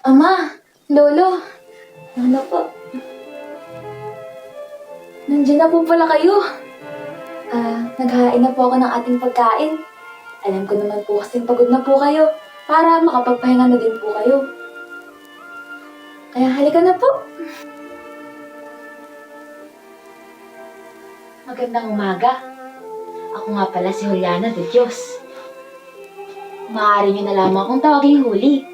Ama, Lolo, ano po? Nandiyan na po pala kayo. Naghahain na po ako ng ating pagkain. Alam ko naman po kasi pagod na po kayo para makapagpahinga na din po kayo. Kaya halika na po. Magandang umaga. Ako nga pala si Juliana de Dios. Maaari niyo na lamang akong tawaging Huli.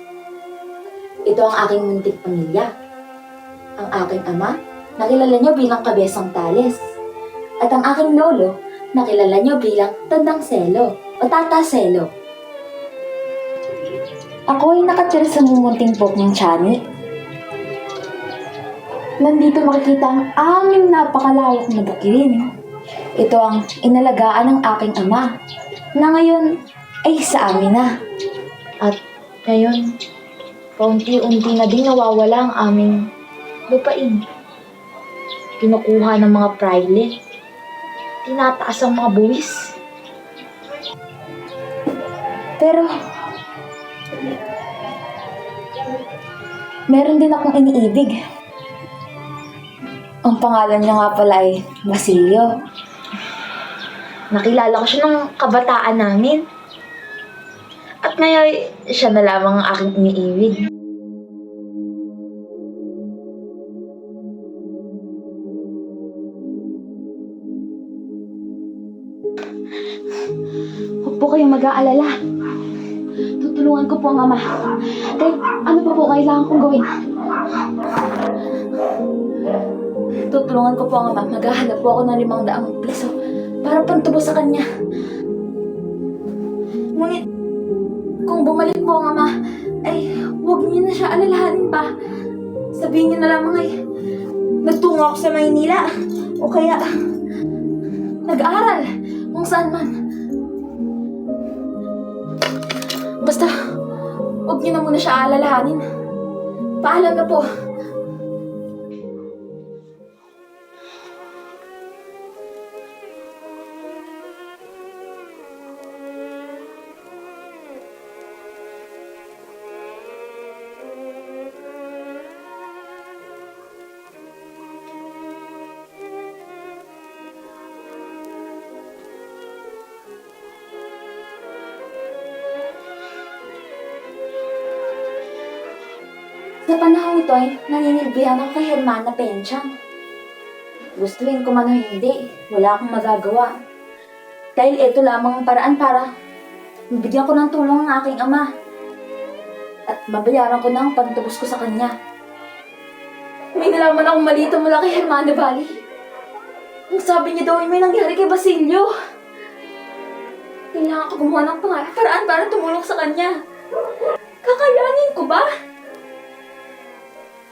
Ito ang aking munting pamilya. Ang aking ama, nakilala niyo bilang Kabesang Tales. At ang aking lolo, nakilala niyo bilang Tandang Selo o Tata Selo. Ako ay nakatira sa mumunting pok ng Chani. Nandito makikita ang aming napakalawak na bukirin. Ito ang inalagaan ng aking ama, na ngayon ay sa amin na. At ngayon, paunti-unti na din nawawala ang aming lupain. Kinukuha ng mga praile. Tinataas ang mga buwis. Pero, meron din akong iniibig. Ang pangalan niya nga pala ay Basilio. Nakilala ko siya ng kabataan namin. At ngayon, siya na lamang ang aking iniibig. Huwag po kayong mag-aalala. Tutulungan ko po ang ama. Kahit ano pa po kailangan kong gawin. Tutulungan ko po ang ama. Maghahanap po ako ng 500 piso para pantubo sa kanya. Ngunit, kung bumalik po ang ama, ay huwag niyo na siya alalahanin pa. Sabihin niyo na lamang ay nagtungo ako sa Maynila o kaya nag-aaral kung saan man. Basta, huwag niyo na muna siya alalahanin. Paalam na po. Sa panahon ito ay naninilbihan ako kay Hermana Penchang. Gustuin ko man o hindi, wala akong magagawa. Dahil ito lamang ang paraan para mabigyan ko ng tulong ang aking ama. At mabayaran ko na ang pantubos ko sa kanya. May nalaman akong malito mula kay Hermana Bali. Ang sabi niya daw ay may nangyari kay Basilio. Kailangan ko gumawa ng paraan para tumulong sa kanya. Kakayanin ko ba?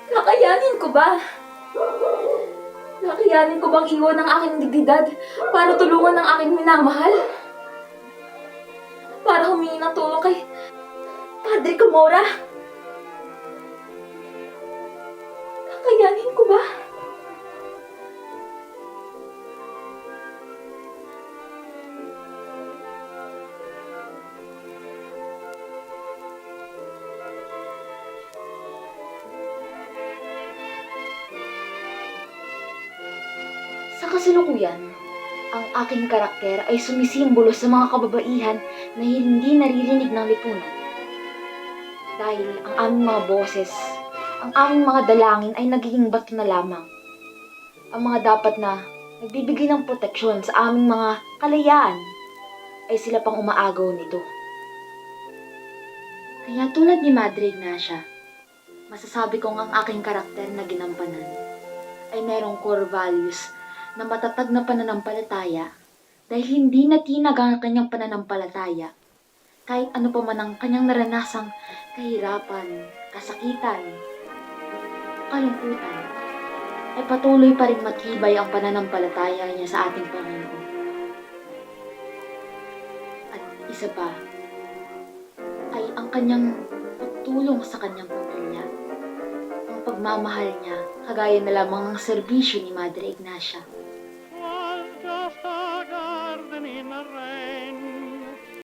Kakayanin ko ba? Kakayanin ko bang iwan ang aking dignidad para tulungan ang aking minamahal? Para humingi ng tulong kay Padre Camora? Kakayanin ko ba? Sa kasalukuyan, ang aking karakter ay sumisimbolo sa mga kababaihan na hindi naririnig ng lipunan. Dahil ang aming mga boses, ang aming mga dalangin ay nagiging bato na lamang. Ang mga dapat na nagbibigay ng proteksyon sa aming mga kalayaan ay sila pang umaagaw nito. Kaya tulad ni Madre Ignacia, masasabi kong ang aking karakter na ginampanan ay merong core values na matatag na pananampalataya dahil hindi natinag ang kanyang pananampalataya kahit ano pa man ang kanyang naranasang kahirapan, kasakitan, kalungkutan, ay patuloy pa rin matibay ang pananampalataya niya sa ating Panginoon. At isa pa, ay ang kanyang pagtulong sa kanyang pamilya, ang pagmamahal niya, kagaya na lamang ng serbisyo ni Madre Ignacia.